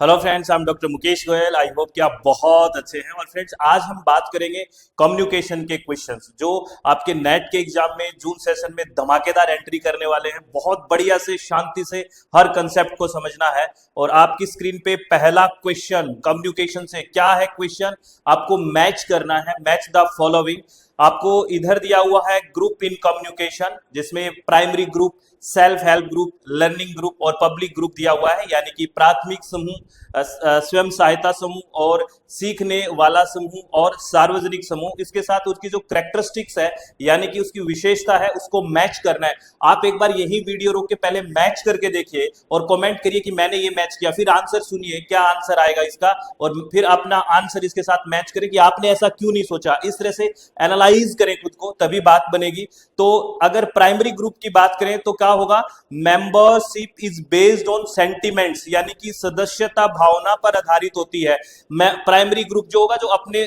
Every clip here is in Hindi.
Hello friends, I am doctor Mukesh Goyal. I hope कि आप बहुत अच्छे हैं। और फ्रेंड्स, आज हम बात करेंगे कम्युनिकेशन के क्वेश्चंस जो आपके नेट के एग्जाम में जून सेशन में धमाकेदार एंट्री करने वाले हैं। बहुत बढ़िया से शांति से हर कंसेप्ट को समझना है। और आपकी स्क्रीन पे पहला क्वेश्चन कम्युनिकेशन से क्या है क्वेश्चन, आपको मैच करना है। Match the following. आपको इधर दिया हुआ है ग्रुप इन कम्युनिकेशन, जिसमें primary group, self help group, learning group और पब्लिक ग्रुप दिया हुआ है। यानी कि प्राथमिक समूह, स्वयं सहायता समूह और सीखने वाला समूह और सार्वजनिक समूह। इसके साथ उसकी जो कैरेक्टरिस्टिक्स है यानी कि उसकी विशेषता है उसको मैच करना है। आप एक बार यही वीडियो रोक के पहले मैच करके देखिए और कमेंट करिए कि मैंने ये मैच किया। फिर आंसर सुनिए क्या आंसर आएगा इसका, और फिर अपना आंसर इसके साथ मैच करें कि आपने ऐसा क्यों नहीं सोचा। इस तरह से एनालाइज करें खुद को, तभी बात बनेगी। तो अगर प्राइमरी ग्रुप की बात करें तो क्या होगा, membership is based on sentiments, यानी कि सदस्यता भावना पर आधारित होती है। प्राइमरी ग्रुप जो होगा जो अपने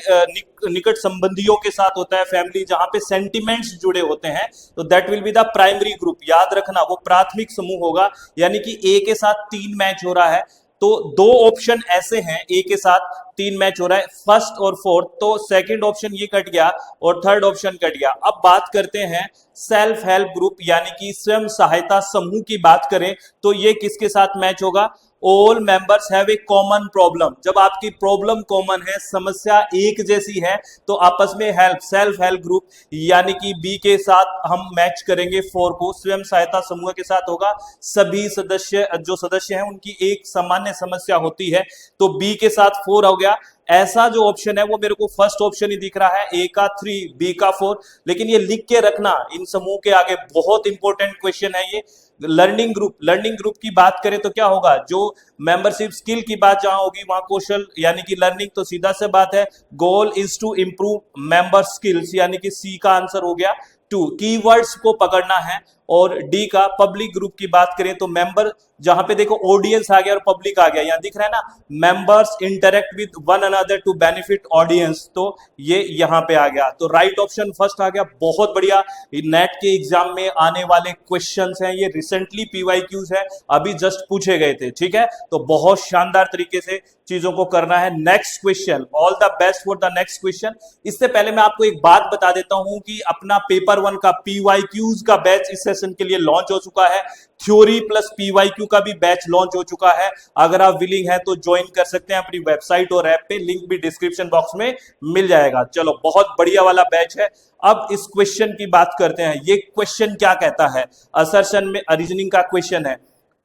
निकट संबंधियों के साथ होता है, फैमिली, जहां पे सेंटिमेंट्स जुड़े होते हैं, तो that will be the primary group. याद रखना वो प्राथमिक समूह होगा। यानी कि ए के साथ 3 मैच हो रहा है, तो 2 ऑप्शन ऐसे हैं, ए के साथ 3 मैच हो रहा है, फर्स्ट और फोर्थ। तो सेकंड ऑप्शन ये कट गया और थर्ड ऑप्शन कट गया। अब बात करते हैं सेल्फ हेल्प ग्रुप यानी कि स्वयं सहायता समूह की बात करें तो ये किसके साथ मैच होगा, all members have a common problem. जब आपकी प्रॉब्लम कॉमन है, समस्या एक जैसी है, तो आपस में हेल्प, सेल्फ हेल्प ग्रुप यानी कि बी के साथ हम मैच करेंगे 4 को। स्वयं सहायता समूह के साथ होगा सभी सदस्य, जो सदस्य हैं उनकी एक सामान्य समस्या होती है, तो बी के साथ 4 हो गया। ऐसा जो ऑप्शन है वो मेरे को फर्स्ट ऑप्शन ही दिख रहा है, ए का 3, बी का 4। लेकिन ये लिख के रखना इन समूह के आगे, बहुत इंपॉर्टेंट क्वेश्चन है ये। लर्निंग ग्रुप की बात करें तो क्या होगा, जो मेंबरशिप स्किल की बात जहां होगी वहां कौशल यानी कि लर्निंग, तो सीधा से बात है goal is to improve member skills, यानी कि सी का आंसर हो गया 2। कीवर्ड्स को पकड़ना है। और डी का पब्लिक ग्रुप की बात करें तो मेंबर, जहां पे देखो ऑडियंस आ गया और पब्लिक आ गया, यहां दिख रहा है ना, members interact with one another to benefit audience, तो ये यहां पे आ गया। तो राइट ऑप्शन फर्स्ट आ गया। बहुत बढ़िया। नेट के एग्जाम में आने वाले क्वेश्चंस हैं ये, रिसेंटली पीवाईक्यूज है, अभी जस्ट पूछे गए थे। ठीक है, तो बहुत शानदार तरीके से चीजों को करना है। Next question, all the best for the next question. इससे पहले मैं आपको एक बात बता देता हूं कि अपना पेपर 1 का पीवाईक्यूज का बैच इस सेशन के लिए लॉन्च हो चुका है। थ्योरी प्लस पीवाईक्यू का भी बैच लॉन्च हो चुका है। अगर आप विलिंग हैं तो ज्वाइन कर सकते हैं अपनी वेबसाइट और ऐप पे, लिंक भी डिस्क्रिप्शन बॉक्स में मिल जाएगा। चलो, बहुत बढ़िया वाला बैच है। अब इस क्वेश्चन की बात करते हैं। ये क्वेश्चन क्या कहता है, असर्शन में रीजनिंग का क्वेश्चन है।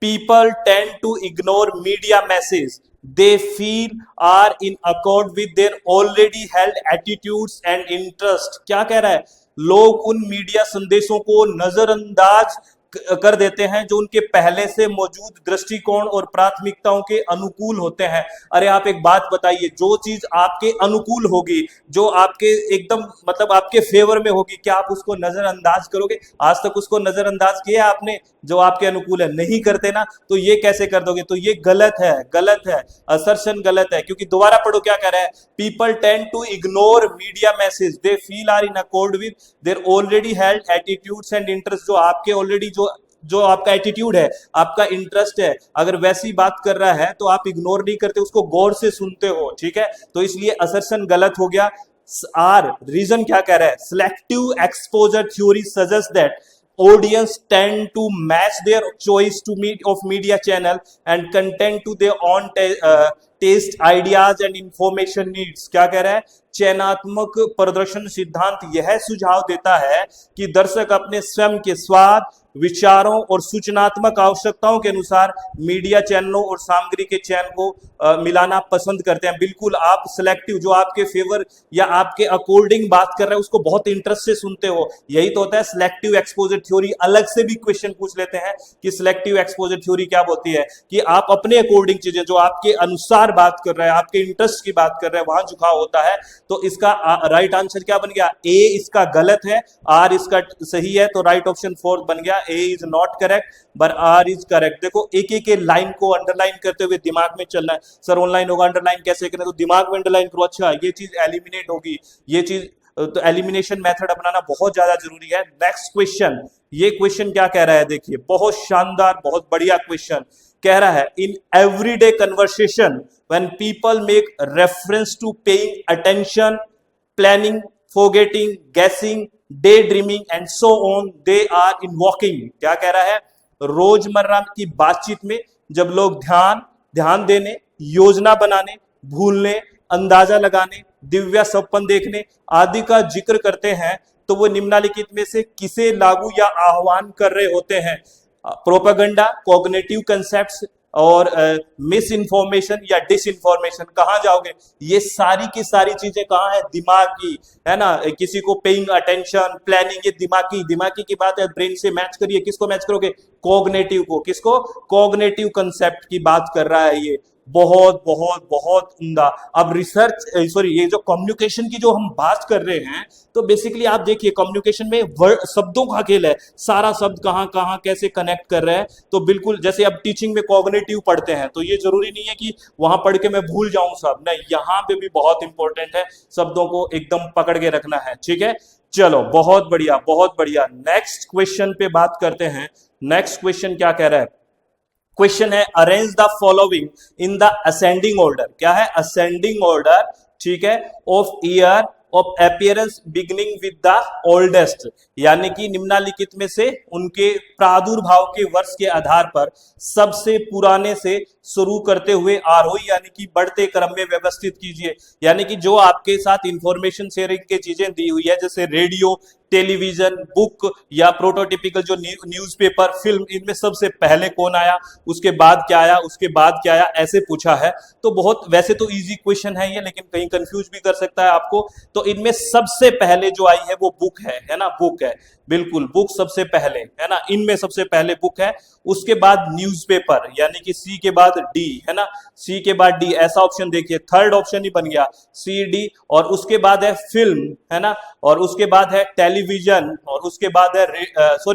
People tend to ignore media message they feel are in accord with their already held attitudes and interest। क्या कह रहा है, लोग उन मीडिया संदेशों को नजरअंदाज कर देते हैं जो उनके पहले से मौजूद दृष्टिकोण और प्राथमिकताओं के अनुकूल होते हैं। अरे आप एक बात बताइए, जो चीज आपके अनुकूल होगी, जो आपके एकदम मतलब आपके फेवर में होगी, क्या आप उसको नजरअंदाज करोगे? आज तक उसको नजरअंदाज किया आपने जो आपके अनुकूल है? नहीं करते ना, तो ये कैसे कर दोगे? तो ये गलत है, गलत है, असर्शन गलत है। क्योंकि दोबारा पढ़ो क्या कह रहा है, people tend to ignore media message they feel are in accord with their already held attitudes and interest. जो आपके ऑलरेडी जो आपका एटीट्यूड है, आपका इंटरेस्ट है, अगर वैसी बात कर रहा है तो आप इग्नोर नहीं करते, उसको गौर से सुनते हो। ठीक है, तो इसलिए असर्शन गलत हो गया। आर रीजन क्या कह रहा है, selective exposure theory suggest that audience tend to match their choice to of media channel and content to their own taste, ideas and information needs। क्या कह रहा है, चयनात्मक प्रदर्शन सिद्धांत यह सुझाव देता है कि दर्शक अपने स्वयं के स्वाद, विचारों और सूचनात्मक आवश्यकताओं के अनुसार मीडिया चैनलों और सामग्री के चयन को मिलाना पसंद करते हैं। बिल्कुल आप सिलेक्टिव, जो आपके फेवर या आपके अकॉर्डिंग बात कर रहे हैं उसको बहुत इंटरेस्ट से सुनते हो, यही तो होता है सिलेक्टिव एक्सपोजर थ्योरी। अलग से भी क्वेश्चन पूछ लेते हैं कि सिलेक्टिव एक्सपोजर थ्योरी क्या होती है, कि आप अपने अकॉर्डिंग चीजें, जो आपके अनुसार बात कर रहे हैं, आपके इंटरेस्ट की बात कर रहे हैं, वहां झुकाव होता है। तो इसका राइट आंसर क्या बन गया, ए इसका गलत है, आर इसका सही है। तो राइट ऑप्शन 4 बन गया, A is not correct but R is correct. देखो एक एक लाइन को अंडरलाइन करते हुए दिमाग में चलना है। सर ऑनलाइन होगा, अंडरलाइन कैसे करें? तो दिमाग में अंडरलाइन करो, अच्छा ये चीज एलिमिनेट होगी, ये चीज, तो एलिमिनेशन मेथड अपनाना बहुत ज्यादा जरूरी है। नेक्स्ट क्वेश्चन, ये क्वेश्चन क्या कह रहा है, देखिए बहुत शानदार, बहुत बढ़िया क्वेश्चन। कह रहा है in everyday conversation when people make reference to paying attention, planning, forgetting, guessing, daydreaming and so on, they are invoking। क्या कह रहा है, रोजमर्रा की बातचीत में जब लोग ध्यान देने, योजना बनाने, भूलने, अंदाजा लगाने, दिव्य सपन देखने आदि का जिक्र करते हैं तो वो निम्नलिखित में से किसे लागू या आह्वान कर रहे होते हैं? प्रोपेगेंडा, कॉग्निटिव कंसेप्ट्स और मिस इंफॉर्मेशन या डिस इंफॉर्मेशन। कहां जाओगे, ये सारी की सारी चीजें कहां है, दिमाग की, है ना। किसी को पेइंग अटेंशन, प्लानिंग, ये दिमागी की बात है, ब्रेन से मैच करिए। किसको मैच करोगे, कॉग्निटिव को। किसको, कॉग्निटिव कंसेप्ट की बात कर रहा है ये। बहुत बहुत बहुत उम्दा। अब रिसर्च ये जो कम्युनिकेशन की जो हम बात कर रहे हैं, तो बेसिकली आप देखिए कम्युनिकेशन में शब्दों का खेल है। सारा शब्द कहां कहां कैसे कनेक्ट कर रहे हैं। तो बिल्कुल जैसे अब टीचिंग में कॉग्निटिव पढ़ते हैं, तो ये जरूरी नहीं है कि वहां पढ़ के मैं भूल जाऊं सब, नहीं, यहां पे भी बहुत इंपॉर्टेंट है, शब्दों को एकदम पकड़ के रखना है। ठीक है, चलो बहुत बढ़िया बहुत बढ़िया। नेक्स्ट क्वेश्चन पे बात करते हैं। नेक्स्ट क्वेश्चन क्या कह रहा है, क्वेश्चन है arrange the following in the ascending order. क्या है, असेंडिंग ऑर्डर, ठीक है, of year of appearance beginning with the oldest, यानी कि निम्नलिखित में से उनके प्रादुर्भाव के वर्ष के आधार पर सबसे पुराने से शुरू करते हुए आरोही यानी कि बढ़ते क्रम में व्यवस्थित कीजिए। यानी कि जो आपके साथ इंफॉर्मेशन शेयरिंग की चीजें दी हुई है, जैसे रेडियो, टेलीविजन, बुक या प्रोटोटिपिकल जो न्यूज़पेपर, फिल्म, इनमें सबसे पहले कौन आया, उसके बाद क्या आया, उसके बाद क्या आया, ऐसे पूछा है। तो बहुत वैसे तो इजी क्वेश्चन है ये, लेकिन कहीं कंफ्यूज भी कर सकता है आपको। तो इनमें सबसे पहले जो आई है वो बुक है ना, बुक है, बिल्कुल बुक सबसे पहले, है ना, इनमें सबसे पहले बुक है। उसके बाद न्यूज़पेपर, यानी कि सी के बाद डी, है ना, सी के बाद डी, ऐसा ऑप्शन देखिए, थर्ड ऑप्शन ही बन गया सी डी। और उसके बाद है फिल्म, है ना, और उसके बाद है टेलीविजन, और उसके बाद है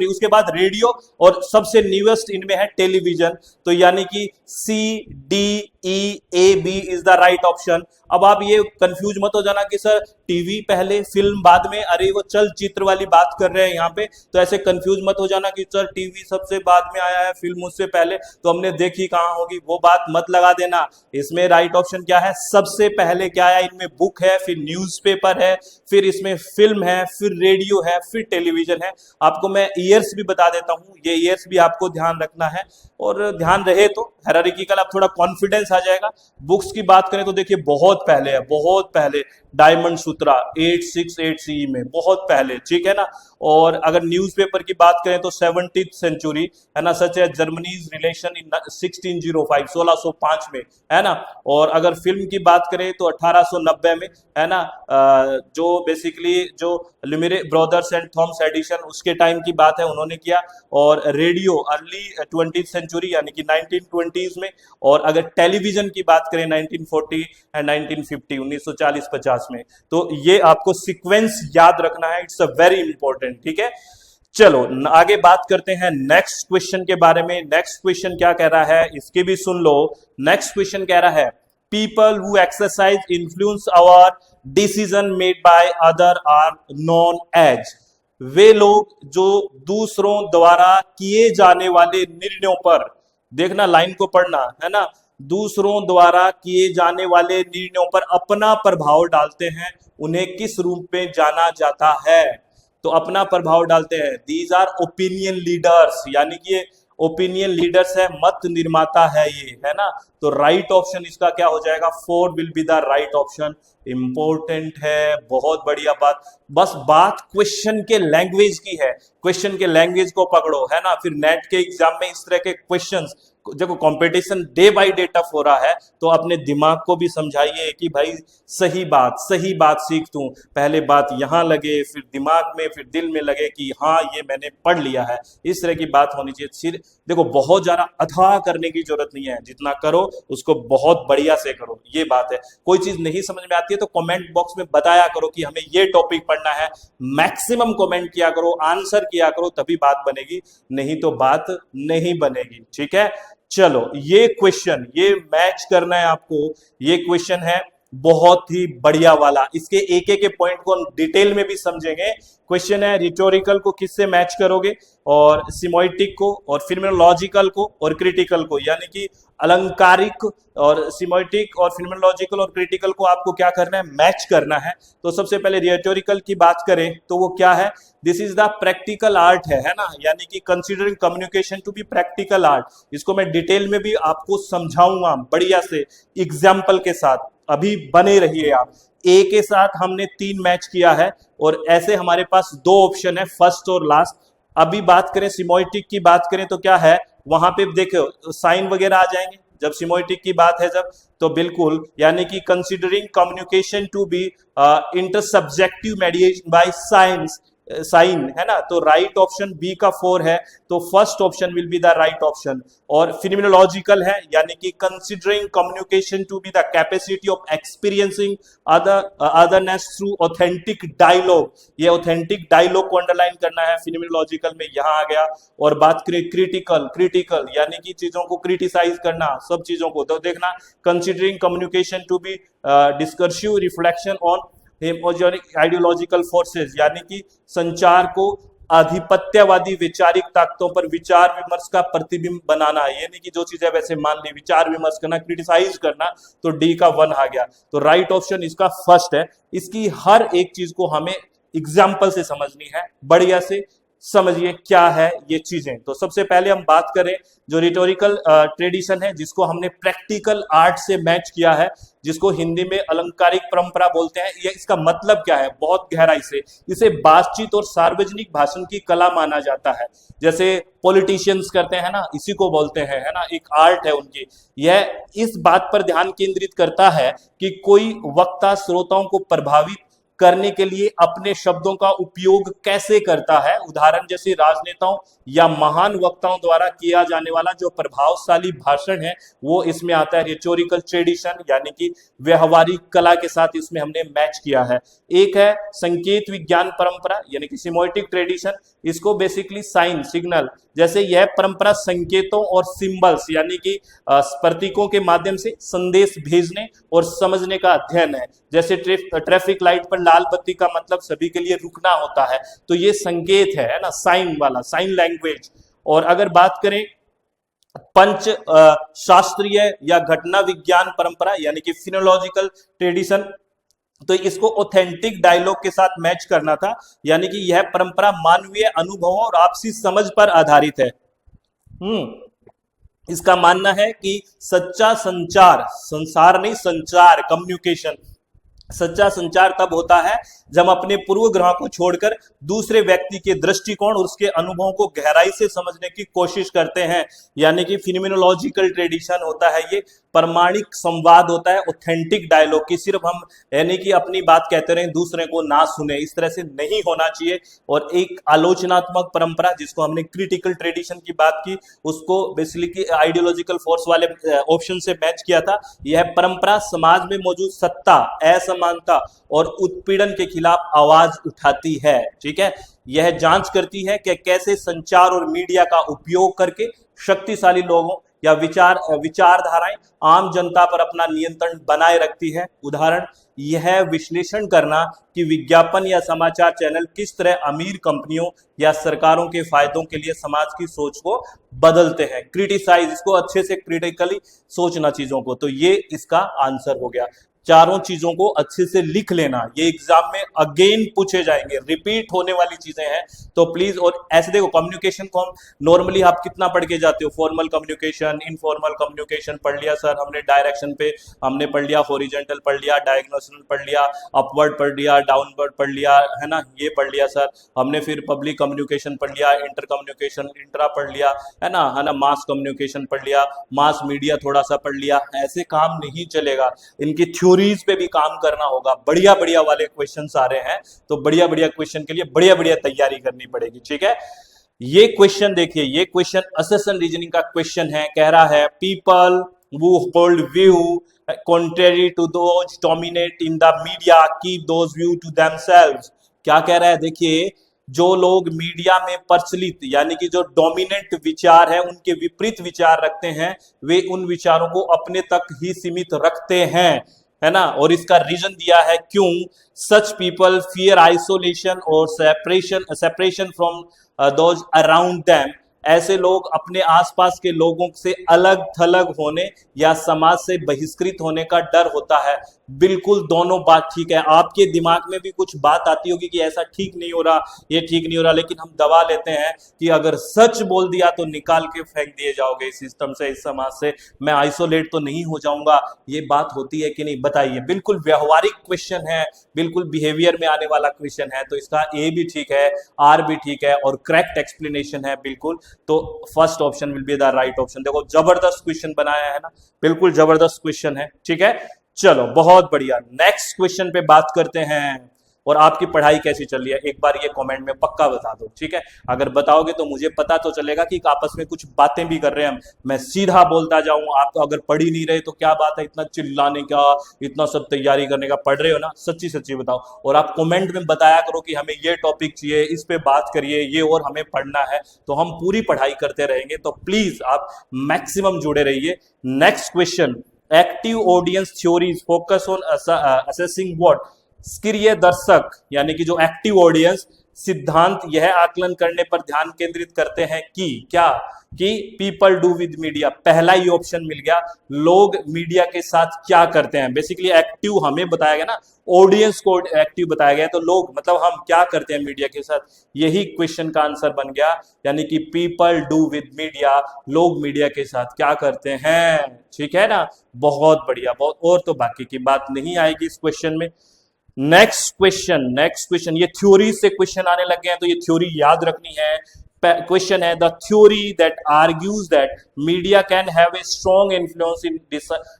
उसके बाद रेडियो, और सबसे न्यूएस्ट इनमें है टेलीविजन। तो यानी कि C D E A B is the right option. अब आप ये कंफ्यूज मत हो जाना कि सर टीवी पहले फिल्म बाद में, अरे वो चलचित्र वाली बात कर रहे हैं यहाँ पे, तो ऐसे कंफ्यूज मत हो जाना कि सर टीवी सबसे बाद में आया है, फिल्म उससे पहले, तो हमने देखी कहाँ होगी, वो बात मत लगा देना। इसमें राइट ऑप्शन क्या है, सबसे पहले क्या आया, इनमें बुक है, फिर न्यूज़पेपर है, फिर इसमें फिल्म है, फिर रेडियो है, फिर टेलीविजन है। आपको मैं ईयर्स भी बता देता हूँ, ये ईयर्स भी आपको ध्यान रखना है, और ध्यान रहे तो हायरार्किकल आप थोड़ा कॉन्फिडेंस आ जाएगा। बुक्स की बात करें तो देखिए बहुत पहले है, बहुत पहले डायमंड सूत्रा 868 सीई में, बहुत पहले, ठीक है ना। और अगर न्यूज़पेपर की बात करें तो 17th सेंचुरी, है ना, सच है जर्मनीज रिलेशन इन 1605 1605 में, है ना। और अगर फिल्म की बात करें तो 1890 में, है ना, जो बेसिकली जो लुमिरे ब्रदर्स एंड थॉमस एडिशन, उसके टाइम की बात है, उन्होंने किया। और रेडियो अर्ली 20th सेंचुरी यानी कि 1920s में। और अगर टेलीविजन की बात करें 1940 एंड 1950 1940-50 में। तो ये आपको सीक्वेंस याद रखना है, इट्स अ वेरी इंपॉर्टेंट, ठीक है। चलो आगे बात करते हैं नेक्स्ट क्वेश्चन के बारे में। नेक्स्ट क्वेश्चन क्या कह रहा है, इसके भी सुन लो। नेक्स्ट क्वेश्चन कह रहा है people who exercise influence our decision made by other are known as. वे लोग जो दूसरों द्वारा किए जाने वाले निर्णयों पर, देखना लाइन को पढ़ना, है ना, दूसरों द्वारा किए जाने वाले निर्णयों पर अपना प्रभाव डालते हैं, उन्हें किस रूप में जाना जाता है। तो अपना प्रभाव डालते हैं, दीज आर ओपिनियन लीडर्स, यानी कि ये ओपिनियन लीडर्स है, मत निर्माता है ये, है ना। तो राइट ऑप्शन इसका क्या हो जाएगा, 4 will be the right option. Important है, बहुत बढ़िया बात। बस बात क्वेश्चन के लैंग्वेज की है, क्वेश्चन के लैंग्वेज को पकड़ो, है ना। फिर नेट के एग्जाम में इस तरह के क्वेश्चंस, देखो competition day by day tough हो रहा है, तो अपने दिमाग को भी समझाइए कि भाई सही बात सीख तूं, पहले बात यहाँ लगे, फिर दिमाग में, फिर दिल में लगे कि हाँ ये मैंने पढ़ लिया है। इस तरह की बात होनी चाहिए। सिर्फ देखो बहुत ज्यादा अथाह करने की जरूरत नहीं है, जितना करो उसको बहुत बढ़िया से करो, ये बात है। कोई चीज नहीं समझ में आती है तो कमेंट बॉक्स में बताया करो कि हमें ये टॉपिक पढ़ना है, मैक्सिमम कमेंट किया करो, आंसर किया करो, तभी बात बनेगी, नहीं तो बात नहीं बनेगी, ठीक है। चलो ये क्वेश्चन, ये मैच करना है आपको। ये क्वेश्चन है बहुत ही बढ़िया वाला। इसके एक एक पॉइंट को हम डिटेल में भी समझेंगे। क्वेश्चन है रिटोरिकल को किससे मैच करोगे, और सिमोइटिक को, और फिनोमेनोलॉजिकल को, और क्रिटिकल को, यानी कि अलंकारिक और सिमोइटिक और फिनोमेनोलॉजिकल और क्रिटिकल को आपको क्या करना है, मैच करना है। तो सबसे पहले रिटोरिकल की बात करें तो वो क्या है, this is the practical art है ना, यानी कि considering communication to be practical art. इसको मैं डिटेल में भी आपको समझाऊंगा बढ़िया से एग्जाम्पल के साथ, अभी बने रहिए आप। ए के साथ हमने 3 मैच किया है और ऐसे हमारे पास 2 ऑप्शन है, फर्स्ट और लास्ट। अभी बात करें सिमोइटिक की बात करें तो क्या है, वहां पे देखो साइन वगैरह आ जाएंगे जब सिमोइटिक की बात है जब, तो बिल्कुल, यानी कि considering communication to be intersubjective mediation by science, sign है ना, तो राइट ऑप्शन बी का 4 है, तो first option will be the right option. और फिनोमेनोलॉजिकल है, यानी कि considering communication to be the capacity of experiencing otherness through authentic dialogue, ये ऑथेंटिक डायलॉग को अंडरलाइन करना है फिनोमेनोलॉजिकल में, यहां आ गया। और बात करें क्रिटिकल, क्रिटिकल यानी कि चीजों को क्रिटिसाइज करना, सब चीजों को, तो देखना considering communication to be discursive reflection on ideological forces, यानी कि संचार को आधिपत्यवादी वैचारिक ताकतों पर विचार विमर्श का प्रतिबिंब बनाना, यानी कि जो चीजें वैसे मान ली, विचार विमर्श करना, क्रिटिसाइज करना, तो डी का 1 आ गया। तो राइट ऑप्शन इसका फर्स्ट है। इसकी हर एक चीज को हमें एग्जाम्पल से समझनी है, बढ़िया से समझिए क्या है ये चीजें। तो सबसे पहले हम बात करें जो रिटोरिकल ट्रेडिशन है, जिसको हमने प्रैक्टिकल आर्ट से मैच किया है, जिसको हिंदी में अलंकारिक परंपरा बोलते हैं। ये इसका मतलब क्या है, बहुत गहराई से इसे बातचीत और सार्वजनिक भाषण की कला माना जाता है, जैसे पॉलिटिशियंस करते हैं ना, इसी को बोलते हैं, है ना, एक आर्ट है उनकी। यह इस बात पर ध्यान केंद्रित करता है कि कोई वक्ता श्रोताओं को प्रभावित करने के लिए अपने शब्दों का उपयोग कैसे करता है। उदाहरण जैसे राजनेताओं या महान वक्ताओं द्वारा किया जाने वाला जो प्रभावशाली भाषण है वो इसमें आता है। रिटोरिकल ट्रेडिशन यानी कि व्यवहारिक कला के साथ इसमें हमने मैच किया है। एक है संकेत विज्ञान परंपरा यानी कि सिमोइटिक ट्रेडिशन, इसको बेसिकली साइन सिग्नल, जैसे यह परंपरा संकेतों और सिंबल्स यानी कि प्रतीकों के माध्यम से संदेश भेजने और समझने का अध्ययन है। जैसे ट्रैफिक लाइट पर लाल बत्ती का मतलब सभी के लिए रुकना होता है, तो ये संकेत है ना, साइन वाला, साइन लैंग्वेज। और अगर बात करें पंच शास्त्रीय या घटना विज्ञान परंपरा यानी कि फिनोलॉजिकल ट्रेडिशन, तो इसको ऑथेंटिक डायलॉग के साथ मैच करना था, यानी कि यह परंपरा मानवीय अनुभवों और आपसी समझ पर आधारित है। इसका मानना है कि सच्चा संचार, संसार नहीं संचार, कम्युनिकेशन, सच्चा संचार तब होता है जब हम अपने पूर्व ग्रह को छोड़कर दूसरे व्यक्ति के दृष्टिकोण और उसके अनुभवों को गहराई से समझने की कोशिश करते हैं, यानी कि फिनोमेनोलॉजिकल ट्रेडिशन होता है, ये प्रमाणिक संवाद होता है, ऑथेंटिक डायलॉग की सिर्फ हम यानी कि अपनी बात कहते रहे दूसरे को ना सुने, इस तरह से नहीं होना चाहिए। और एक आलोचनात्मक परंपरा जिसको हमने क्रिटिकल ट्रेडिशन की बात की, उसको बेसिकली आइडियोलॉजिकल फोर्स वाले ऑप्शन से मैच किया था। यह परंपरा समाज में मौजूद सत्ता, असमानता और उत्पीड़न के खिलाफ आवाज उठाती है। ठीक है, यह जांच करती है कि कैसे संचार और मीडिया का उपयोग करके शक्तिशाली लोगों या विचारधाराएं आम जनता पर अपना नियंत्रण बनाए रखती है। उदाहरण, यह विश्लेषण करना कि विज्ञापन या समाचार चैनल किस तरह अमीर कंपनियों या सरकारों के फायदों के लिए समाज की सोच को बदलते हैं। क्रिटिसाइज, इसको अच्छे से क्रिटिकली सोचना चीजों को, तो ये इसका आंसर हो गया। चारों चीजों को अच्छे से लिख लेना, ये एग्जाम में अगेन पूछे जाएंगे, रिपीट होने वाली चीजें हैं, तो प्लीज। और ऐसे देखो, कम्युनिकेशन को हम नॉर्मली आप कितना पढ़ के जाते हो, फॉर्मल कम्युनिकेशन, इनफॉर्मल कम्युनिकेशन पढ़ लिया सर हमने, डायरेक्शन पे हमने पढ़ लिया, हॉरिजॉन्टल पढ़ लिया, डायग्नोस्टिकल पढ़ लिया, अपवर्ड पढ़ लिया, डाउनवर्ड पढ़ लिया, है ना, ये पढ़ लिया सर हमने। फिर पब्लिक कम्युनिकेशन पढ़ लिया, इंटर कम्युनिकेशन इंट्रा पढ़ लिया, है ना, मास कम्युनिकेशन पढ़ लिया, मास मीडिया थोड़ा सा पढ़ लिया। ऐसे काम नहीं चलेगा, इनकी थ्योरीज पे भी काम करना होगा। बढ़िया बढ़िया वाले क्वेश्चंस आ रहे हैं, तो बढ़िया बढ़िया क्वेश्चन के लिए बढ़िया बढ़िया तैयारी करनी पड़ेगी। ठीक है, ये क्वेश्चन देखिए, ये क्वेश्चन असर्शन रीजनिंग का क्वेश्चन है। कह रहा है people who hold view contrary to those dominate in the media keep those view to themselves। क्या कह रहा है, देखिए, जो लोग मीडिया में प्रचलित यानी कि जो डोमिनेंट विचार है उनके विपरीत विचार रखते हैं, वे उन विचारों को अपने तक ही सीमित रखते हैं, है ना, और इसका रीजन दिया है क्यों सच पीपल फियर आइसोलेशन और separation from those around them. ऐसे लोग अपने आसपास के लोगों से अलग थलग होने या समाज से बहिष्कृत होने का डर होता है। बिल्कुल दोनों बात ठीक है। आपके दिमाग में भी कुछ बात आती होगी कि ऐसा ठीक नहीं हो रहा, ये ठीक नहीं हो रहा, लेकिन हम दबा लेते हैं कि अगर सच बोल दिया तो निकाल के फेंक दिए जाओगे इस सिस्टम से, इस समाज से, मैं आइसोलेट तो नहीं हो जाऊंगा। ये बात होती है कि नहीं, बताइए। बिल्कुल व्यवहारिक क्वेश्चन है, बिल्कुल बिहेवियर में आने वाला क्वेश्चन है, तो इसका ए भी ठीक है, आर भी ठीक है और करेक्ट एक्सप्लेनेशन है बिल्कुल। तो first option will be the right option. देखो जबरदस्त क्वेश्चन बनाया है ना, बिल्कुल जबरदस्त क्वेश्चन है, ठीक है। चलो बहुत बढ़िया, नेक्स्ट क्वेश्चन पे बात करते हैं। और आपकी पढ़ाई कैसी चल रही है एक बार ये कमेंट में पक्का बता दो, ठीक है। अगर बताओगे तो मुझे पता तो चलेगा कि आपस में कुछ बातें भी कर रहे हैं हम। मैं सीधा बोलता जाऊं, आप तो अगर पढ़ ही नहीं रहे तो क्या बात है इतना चिल्लाने का, इतना सब तैयारी करने का। पढ़ रहे हो ना, सच्ची सच्ची बताओ। और आप कमेंट में बताया करो कि हमें ये टॉपिक चाहिए, इस पे बात करिए, ये और हमें पढ़ना है, तो हम पूरी पढ़ाई करते रहेंगे। तो प्लीज आप मैक्सिमम जुड़े रहिए। Next question, active audience theories focus on assessing what. सक्रिय दर्शक यानी कि जो एक्टिव ऑडियंस सिद्धांत यह आकलन करने पर ध्यान केंद्रित करते हैं कि क्या, कि पीपल डू विद मीडिया। पहला ही ऑप्शन मिल गया, लोग मीडिया के साथ क्या करते हैं। बेसिकली एक्टिव हमें बताया गया ना, ऑडियंस को एक्टिव बताया गया, तो लोग मतलब हम क्या करते हैं मीडिया के साथ, यही क्वेश्चन का आंसर बन गया। यानी कि पीपल डू विद मीडिया, लोग मीडिया के साथ क्या करते हैं, ठीक है ना। बहुत बढ़िया, बहुत। और तो बाकी की बात नहीं आएगी इस क्वेश्चन में। नेक्स्ट क्वेश्चन, ये थ्योरी से क्वेश्चन आने लग गए हैं तो ये थ्योरी याद रखनी है। क्वेश्चन है, the theory that argues that media can have a strong influence in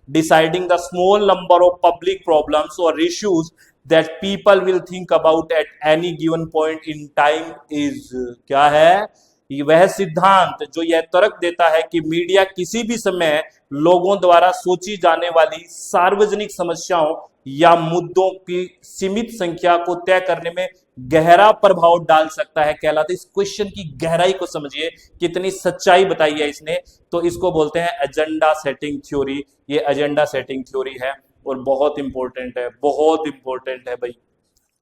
deciding the small number of public problems और issues that people will think about at any given point in time is. क्या है वह सिद्धांत जो यह तर्क देता है कि मीडिया किसी भी समय लोगों द्वारा सोची जाने वाली सार्वजनिक समस्याओं या मुद्दों की सीमित संख्या को तय करने में गहरा प्रभाव डाल सकता है, कहलाता है। इस क्वेश्चन की गहराई को समझिए, कितनी सच्चाई बताई है इसने। तो इसको बोलते हैं एजेंडा सेटिंग थ्योरी। ये एजेंडा सेटिंग थ्योरी है और बहुत इंपॉर्टेंट है, बहुत इंपॉर्टेंट है भाई,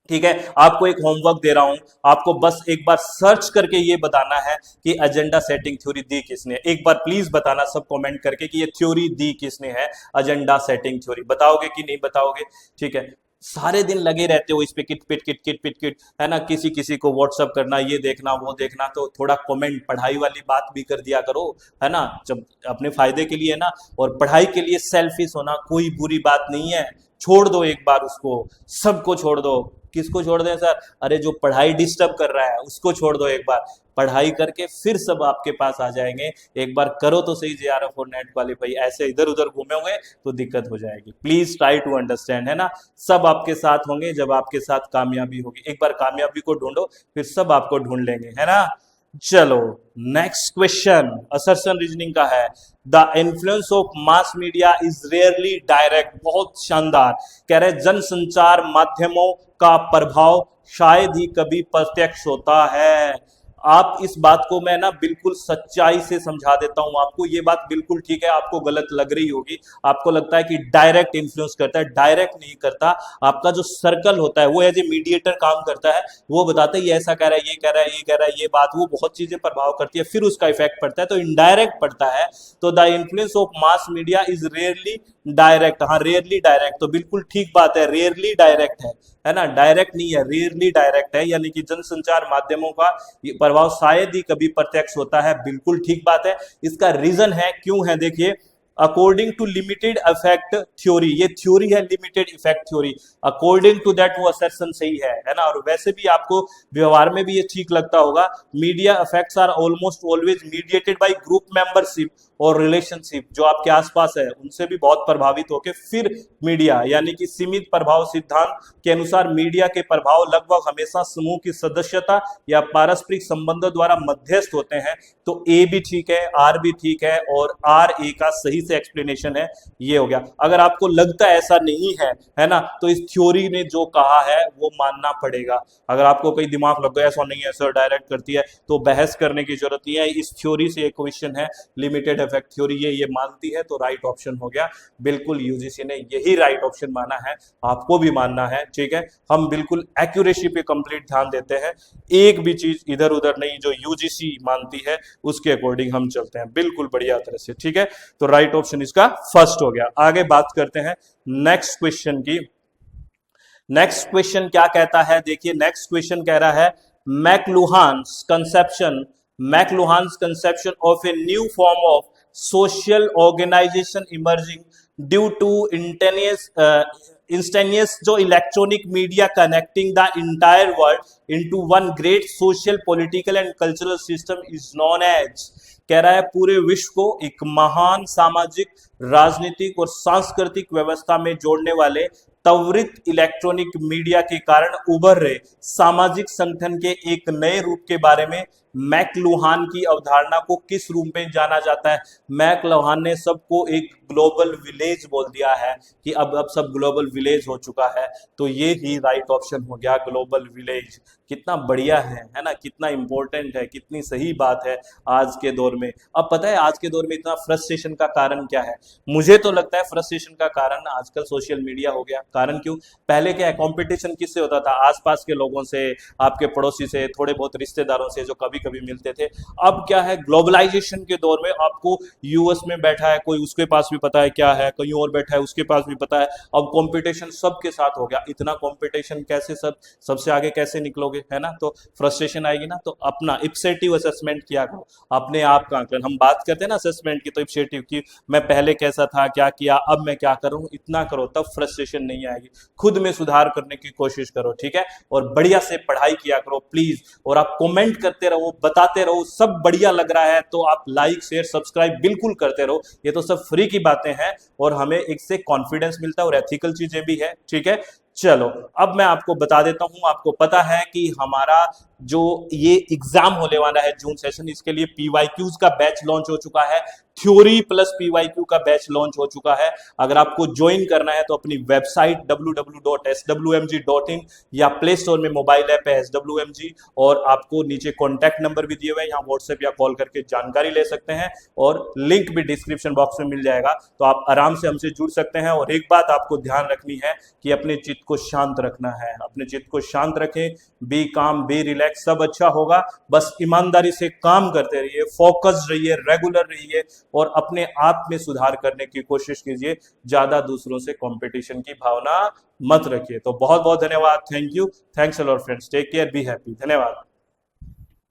ठीक है। आपको एक होमवर्क दे रहा हूं, आपको बस एक बार सर्च करके ये बताना है कि एजेंडा सेटिंग थ्योरी दी किसने। एक बार प्लीज बताना सब कमेंट करके कि ये थ्योरी दी किसने है, एजेंडा सेटिंग थ्योरी। बताओगे कि नहीं बताओगे, ठीक है। सारे दिन लगे रहते हो इस पे, किट पिट किट किट पिट किट, है ना। किसी किसी को व्हाट्सअप करना, ये देखना वो देखना, तो थोड़ा कमेंट पढ़ाई वाली बात भी कर दिया करो, है ना। जब अपने फायदे के लिए ना, और पढ़ाई के लिए सेल्फिश होना कोई बुरी बात नहीं है। छोड़ दो एक बार उसको, सबको छोड़ दो। किसको छोड़ दें सर? अरे जो पढ़ाई डिस्टर्ब कर रहा है उसको छोड़ दो एक बार। पढ़ाई करके फिर सब आपके पास आ जाएंगे। एक बार करो तो सही जेआरएफ और नेट क्वालिफाई, ऐसे इधर उधर घूमोगे तो दिक्कत हो जाएगी। प्लीज ट्राई टू अंडरस्टैंड, है ना। सब आपके साथ होंगे जब आपके साथ कामयाबी होगी। एक बार कामयाबी को ढूंढो, फिर सब आपको ढूंढ लेंगे, है ना। चलो नेक्स्ट क्वेश्चन असर्शन रीजनिंग का है। The influence of mass media is rarely direct. बहुत शानदार, कह रहे जनसंचार माध्यमों का प्रभाव शायद ही कभी प्रत्यक्ष होता है। आप इस बात को मैं ना बिल्कुल सच्चाई से समझा देता हूं आपको। ये बात बिल्कुल ठीक है, आपको गलत लग रही होगी, आपको लगता है कि डायरेक्ट इन्फ्लुएंस करता है। डायरेक्ट नहीं करता। आपका जो सर्कल होता है वो एज ए मीडिएटर काम करता है। वो बताता है ये ऐसा कह रहा है, ये कह रहा है, ये कह रहा है, ये बात, वो बहुत चीजें प्रभाव करती है, फिर उसका इफेक्ट पड़ता है, तो इनडायरेक्ट पड़ता है। तो the influence of mass media is rarely direct. हाँ रेयरली डायरेक्ट, तो बिल्कुल ठीक बात है, रेयरली डायरेक्ट है ना। डायरेक्ट नहीं है, रेयरली डायरेक्ट है। यानी कि जनसंचार माध्यमों का प्रभाव शायद ही कभी प्रत्यक्ष होता है, बिल्कुल ठीक बात है। इसका रीजन है, क्यों है, देखिए। According to limited effect theory, ये थ्योरी है limited effect theory. According to that वो असर्शन सही है ना। और वैसे भी आपको व्यवहार में भी ये ठीक लगता होगा। Media effects are almost always mediated by group membership और रिलेशनशिप। जो आपके आसपास है उनसे भी बहुत प्रभावित होकर फिर मीडिया, यानी कि सीमित प्रभाव सिद्धांत के अनुसार मीडिया के प्रभाव लगभग हमेशा समूह की सदस्यता या पारस्परिक संबंधों द्वारा मध्यस्थ होते हैं। तो ए भी ठीक है, आर भी ठीक है, और आर ए का सही से एक्सप्लेनेशन है, ये हो गया। अगर आपको लगता है ऐसा नहीं है ना, तो इस थ्योरी ने जो कहा है वो मानना पड़ेगा। अगर आपको कहीं दिमाग लग गया ऐसा नहीं है सर डायरेक्ट करती है, तो बहस करने की जरूरत नहीं है। इस थ्योरी से एक क्वेश्चन है लिमिटेड इफेक्ट थ्योरी ये मानती है, तो राइट ऑप्शन हो गया बिल्कुल, यूजीसी ने यही राइट ऑप्शन माना है, आपको भी मानना है, ठीक है। हम बिल्कुल एक्यूरेसी पे कंप्लीट ध्यान देते हैं, एक भी चीज इधर उधर नहीं, जो यूजीसी मानती है उसके अकॉर्डिंग हम चलते हैं बिल्कुल बढ़िया तरह से, ठीक है। तो राइट ऑप्शन इसका फर्स्ट हो गया। आगे बात करते हैं नेक्स्ट क्वेश्चन की। नेक्स्ट क्वेश्चन क्या कहता है, देखिए नेक्स्ट क्वेश्चन कह रहा है McLuhan's conception of a new form of social organisation emerging due to instantaneous जो electronic media connecting the entire world into one great social political and cultural system is known as, कह रहा है पूरे विश्व को एक महान सामाजिक, राजनीतिक और सांस्कृतिक व्यवस्था में जोड़ने वाले त्वरित इलेक्ट्रॉनिक मीडिया के कारण उभर रहे सामाजिक संगठन के एक नए रूप के बारे में मैकलुहान की अवधारणा को किस रूप में जाना जाता है। मैकलुहान ने सबको एक ग्लोबल विलेज बोल दिया है कि अब सब ग्लोबल विलेज हो चुका है, तो ये ही राइट ऑप्शन हो गया, ग्लोबल विलेज। कितना बढ़िया है ना, कितना इंपॉर्टेंट है, कितनी सही बात है आज के दौर में। अब पता है आज के दौर में इतना फ्रस्ट्रेशन का कारण क्या है, मुझे तो लगता है फ्रस्ट्रेशन का कारण आजकल सोशल मीडिया हो गया। कारण क्यों, पहले क्या है, कंपटीशन किससे होता था, आसपास के लोगों से, आपके पड़ोसी से, थोड़े बहुत रिश्तेदारों से जो कभी कभी मिलते थे। अब क्या है, ग्लोबलाइजेशन के दौर में आपको यूएस में बैठा है कोई, उसके पास भी पता है क्या है, कहीं और बैठा है उसके पास भी पता है। अब कंपटीशन सबके साथ हो गया, इतना कंपटीशन कैसे सबसे आगे कैसे निकलोगे, है ना। तो फ्रस्ट्रेशन आएगी ना, तो अपना इप्सेटिव असेसमेंट किया करो, अपने आप का आकलन। हम बात करते हैं ना असेसमेंट की, तो इप्सेटिव की, मैं पहले कैसा था, क्या किया, अब मैं क्या करूं, इतना करो, तब फ्रस्ट्रेशन नहीं आएगी। खुद में सुधार करने की कोशिश करो, ठीक है, और बढ़िया से पढ़ाई किया करो प्लीज। और आप कमेंट करते रहो, बताते रहो, सब बढ़िया लग रहा है तो आप लाइक शेयर सब्सक्राइब बिल्कुल करते रहो, ये तो सब फ्री की बातें हैं और हमें इससे कॉन्फिडेंस मिलता है और एथिकल चीजें भी है, ठीक है। चलो अब मैं आपको बता देता हूं, आपको पता है कि हमारा जो ये एग्जाम होने वाला है जून सेशन, इसके लिए पीवाईक्यूज का बैच लॉन्च हो चुका है, थ्योरी प्लस पीवाईक्यू का बैच लॉन्च हो चुका है। अगर आपको ज्वाइन करना है तो अपनी वेबसाइट www.swmg.in या प्ले स्टोर में मोबाइल ऐप है SWMG, और आपको नीचे कॉन्टैक्ट नंबर भी दिए हुए हैं, यहाँ व्हाट्सएप या कॉल करके जानकारी ले सकते हैं, और लिंक भी डिस्क्रिप्शन बॉक्स में मिल जाएगा, तो आप आराम से हमसे जुड़ सकते हैं। और एक बात आपको ध्यान रखनी है कि अपने चित्त को शांत रखना है, अपने चित्त को शांत रखें, बी काम, बी रिलैक्स, सब अच्छा होगा। बस ईमानदारी से काम करते रहिए, फोकस्ड रहिए, रेगुलर रहिए और अपने आप में सुधार करने की कोशिश कीजिए, ज्यादा दूसरों से कंपटीशन की भावना मत रखिए। तो बहुत बहुत धन्यवाद, thank you, thanks a lot friends, take care, be happy, धन्यवाद।